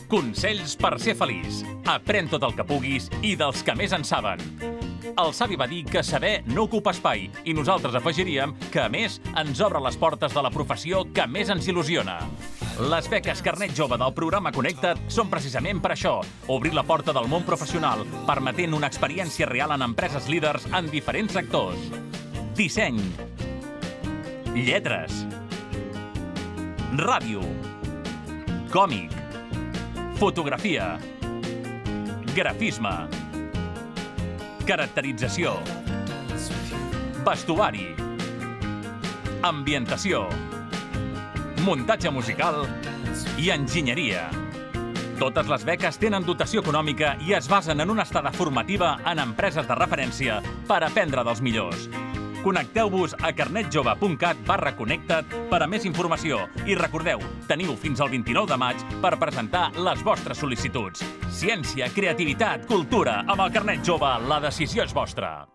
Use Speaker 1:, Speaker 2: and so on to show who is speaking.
Speaker 1: Consells per ser feliç. Aprèn tot el que puguis i dels que més en saben. El savi va dir que saber no ocupa espai i nosaltres afegiríem que, a més, ens obre les portes de la professió que més ens il·lusiona. Les beques Carnet Jove del programa Connecta't són precisament per això, obrir la porta del món professional, permetent una experiència real en empreses líders en diferents sectors. Disseny, lletres, ràdio, còmic, fotografia, grafisme, caracterització, vestuari, ambientació, muntatge musical i enginyeria. Totes les beques tenen dotació econòmica i es basen en una estada formativa en empreses de referència per aprendre dels millors. Connecteu-vos a carnetjove.cat/connecta't per a més informació i recordeu, teniu fins al 29 de maig per presentar les vostres sol·licituds. Ciència, creativitat, cultura, amb el Carnet Jove la decisió és vostra.